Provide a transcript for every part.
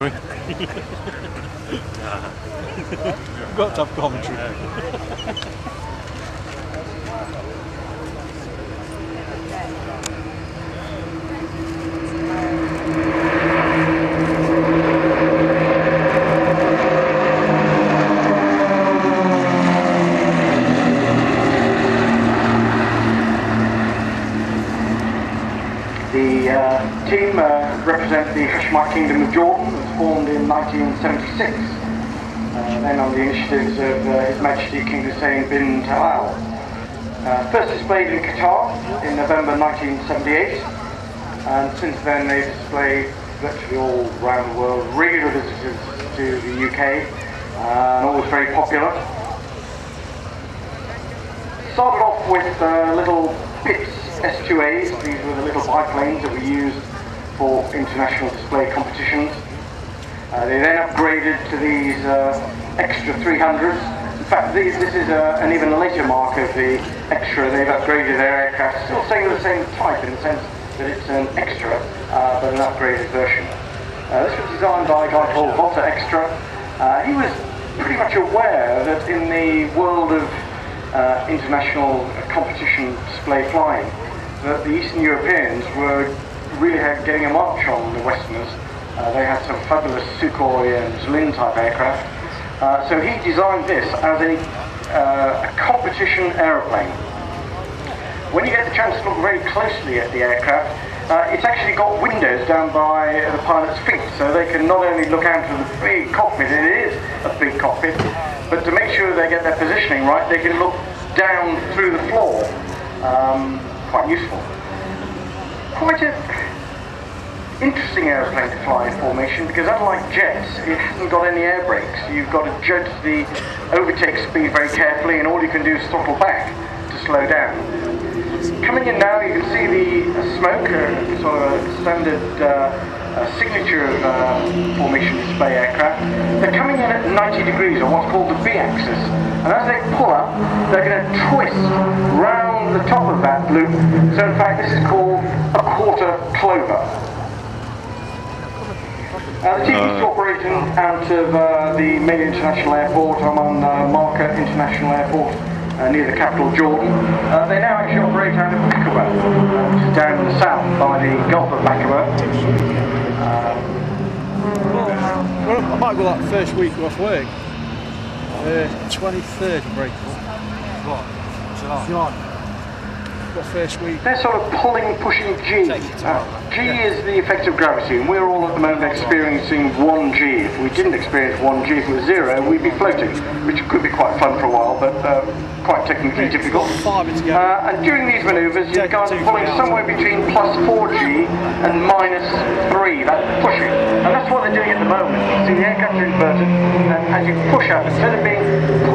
We've got to have commentary. The team represent the Hashemite Kingdom of Jordan. It was formed in 1976, then on the initiatives of His Majesty King Hussein bin Talal. First displayed in Qatar in November 1978, and since then they've displayed virtually all around the world, regular visitors to the UK, and always very popular. Started off with little Pitts S2As. These were the little biplanes that we used for international display competitions. They then upgraded to these extra 300s. In fact, this is an even later mark of the extra. They've upgraded their aircraft, still staying with the same type in the sense that it's an extra, but an upgraded version. This was designed by a guy called Volta Extra. He was pretty much aware that in the world of international competition display flying, that the Eastern Europeans were really getting a march on the Westerners. They had some fabulous Sukhoi and Zlin type aircraft. So he designed this as a competition aeroplane. When you get the chance to look very closely at the aircraft, it's actually got windows down by the pilot's feet, so they can not only look out of the big cockpit, it is a big cockpit, but to make sure they get their positioning right, they can look down through the floor. Quite useful. Quite an interesting aeroplane to fly in formation, because unlike jets, it hasn't got any air brakes. You've got to judge the overtake speed very carefully, and all you can do is throttle back to slow down. Coming in now, you can see the smoke, sort of a standard signature of formation display aircraft. They're coming in at 90 degrees on what's called the B-axis, and as they pull up, they're going to twist round the top of that loop. So in fact, this is called a quarter clover. The team is operating out of the main international airport. I'm on Marka International Airport near the capital, Jordan. They now actually operate out of Aqaba, which is down in the south by the Gulf of Aqaba. Well, I might go that first week off work. 23rd break. What? July. What first week? They're sort of pushing G. G is the effect of gravity, and we're all at the moment experiencing 1G. If we didn't experience 1G, if it was 0, we'd be floating, which could be quite fun for a while, but quite technically difficult. And during these manoeuvres, you guys are pulling somewhere between plus 4G and minus 3. That's pushing. And that's what they're doing at the moment. You see the aircraft are inverted, and as you push up, instead of being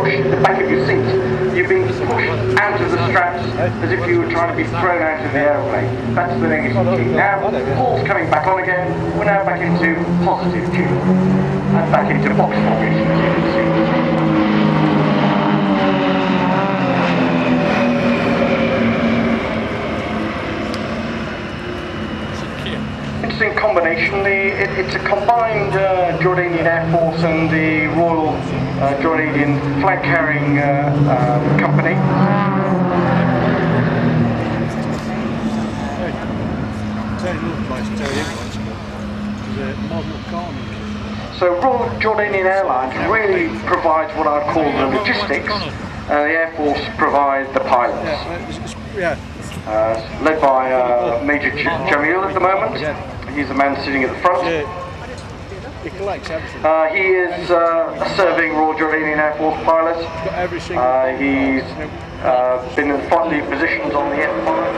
pushed at the back of your seat, you're being pushed out of the straps as if you were trying to be thrown out of the aeroplane. That's the negative G. Now, Paul's coming back on again. We're now back into positive G. And back into box formation, as you can see. Interesting combination. It's a combined Jordanian Air Force and the Royal Jordanian flag carrying company. So Royal Jordanian Airlines really provides what I'd call the logistics, and the Air Force provides the pilots. Led by Major Jamil at the moment. He's the man sitting at the front. He is a serving Royal Jordanian Air Force pilot. He's been in front lead positions on the F5.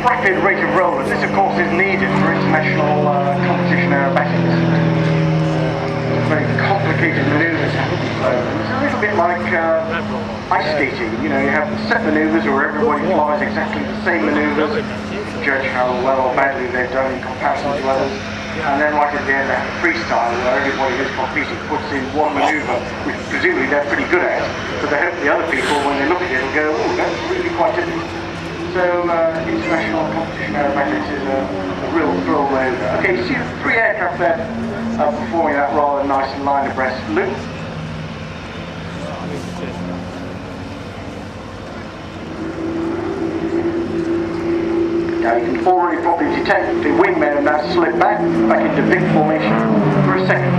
Rapid rate of rollers. This, of course, is needed for international competition aerobatics. Very complicated manoeuvres. It's a little bit like ice skating. You know, you have set manoeuvres where everybody flies exactly the same manoeuvres to judge how well or badly they've done in comparison to others. And then right at the end they have freestyle where everybody who's competing puts in one manoeuvre, which presumably they're pretty good at, but they hope the other people, when they look at it, will go, oh, that's really quite difficult. So international competition aerobatics is a real thrill over. Okay, you see the 3 aircraft there performing that rather nice line abreast loop. Now you can already probably detect the wingmen have now slipped back into big formation for a second.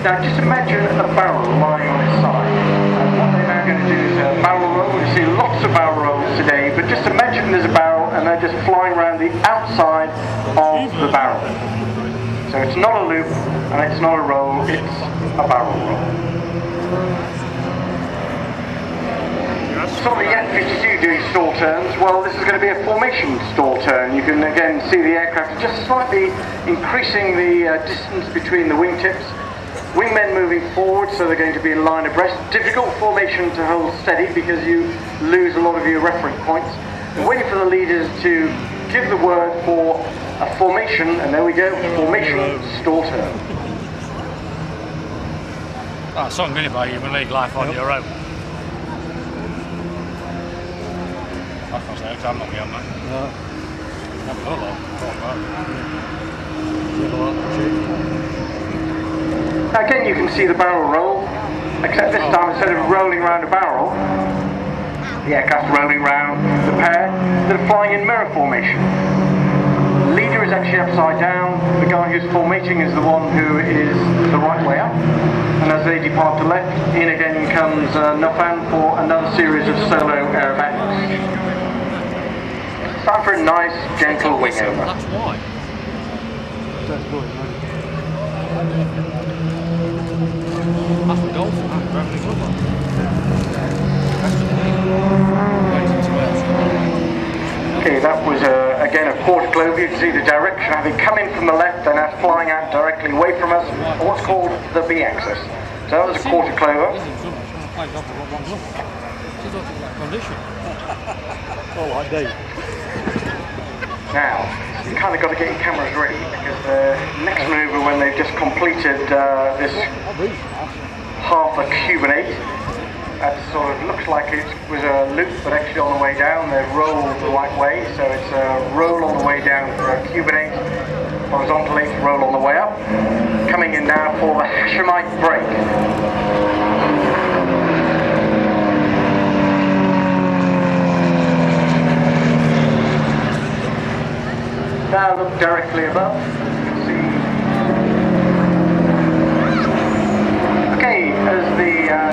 Now just imagine a barrel lying on its side. And what they're now going to do is a barrel roll. We see lots of barrel rolls today, but just imagine there's a barrel and they're just flying around the outside of the barrel. So it's not a loop and it's not a roll, it's a barrel roll. So the Yak-52 doing stall turns, well this is going to be a formation stall turn. You can again see the aircraft just slightly increasing the distance between the wingtips. Wingmen moving forward, so they're going to be in line abreast. Difficult formation to hold steady because you lose a lot of your reference points. And waiting for the leaders to give the word for a formation, and there we go, formation stall turn. That song, isn't it, by Human League, Life on Your Own? I can't say it, I'm not beyond that. No. Never heard Now again you can see the barrel roll, except this time instead of rolling around a barrel, the aircraft rolling round the pair, they're flying in mirror formation. The leader is actually upside down, the guy who's formating is the one who is the right way up, and as they depart the left, in again comes Nofan for another series of solo aerobatics. It's time for a nice gentle wing over. That's why. That's good, man. That's the goal for that, very good one. Okay, that was again a quarter clover. You can see the direction having come in from the left and now flying out directly away from us on what's called the B axis. So that was a quarter clover. All right, Dave. Now, you kind of got to get your cameras ready because the next manoeuvre, when they've just completed this half a cubanate, that sort of looks like it was a loop, but actually on the way down they rolled the right way, so it's a roll on the way down for a cubanate, horizontally, roll on the way up. Coming in now for the Hashemite break. Now look directly above, you can see. Okay, as the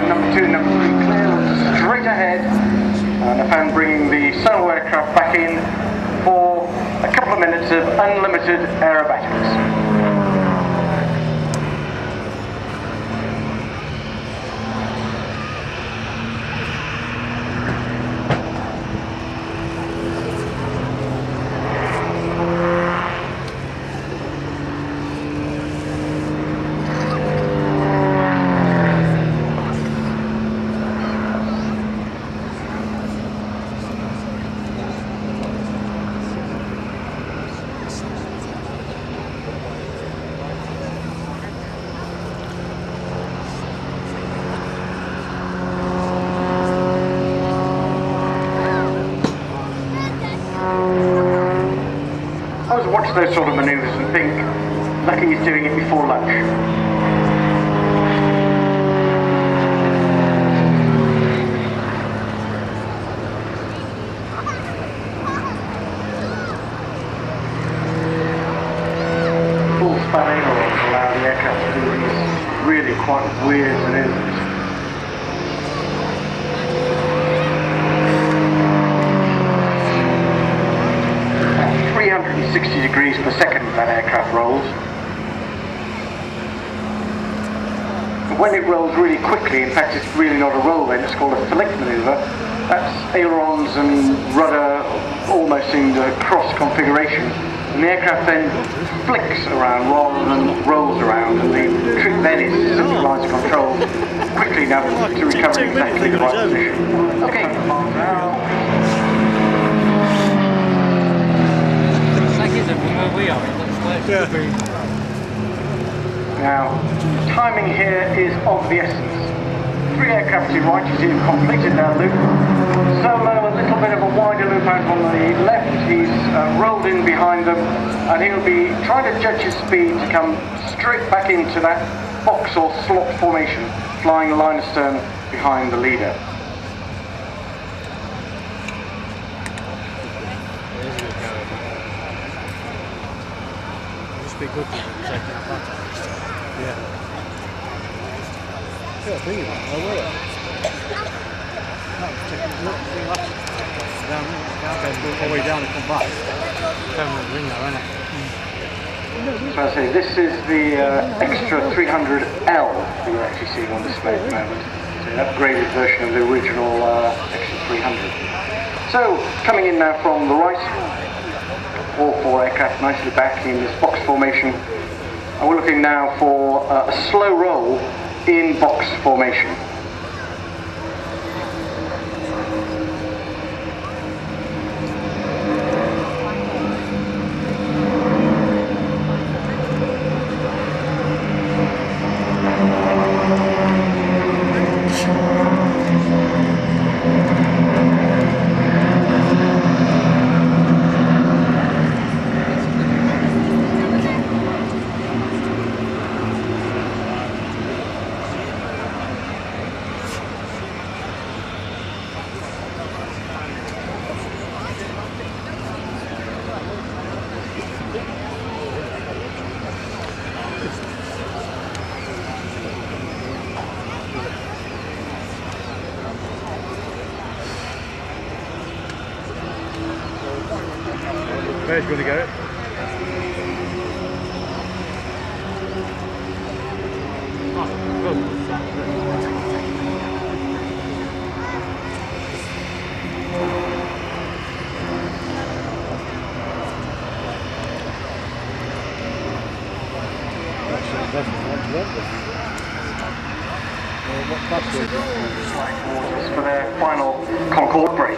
number 2 and number 3 clear, look straight ahead, and the fan bringing the solo aircraft back in for a couple of minutes of unlimited aerobatics. I always watch those sort of manoeuvres and think, lucky he's doing it before lunch. Full span ailerons allow the aircraft to do these really quite weird manoeuvres. 360 degrees per second that aircraft rolls. But when it rolls really quickly, in fact it's really not a roll then, it's called a flick manoeuvre. That's ailerons and rudder almost in the cross configuration. And the aircraft then flicks around rather than rolls around, and the trick then is to centralise control quickly now to recover exactly the right position. Okay. Where we are, it looks like it should be. Now, timing here is of the essence. 3 aircraft to right, you see have completed that loop. Solo, a little bit of a wider loop out on the left. He's rolled in behind them, and he'll be trying to judge his speed to come straight back into that box or slot formation, flying line astern behind the leader. Be good to take out that. Yeah. Yeah, bring it. I will. No, take it. Look, bring left. Down, all the way down and come back. Permanent ring there, isn't it? So I say, this is the extra 300L that you're actually seeing on display at the moment. It's an upgraded version of the original extra 300. So, coming in now from the right, all 4 aircraft nicely back in this box formation. And we're looking now for a slow roll in box formation. Where's going to get it? For their final Concorde break.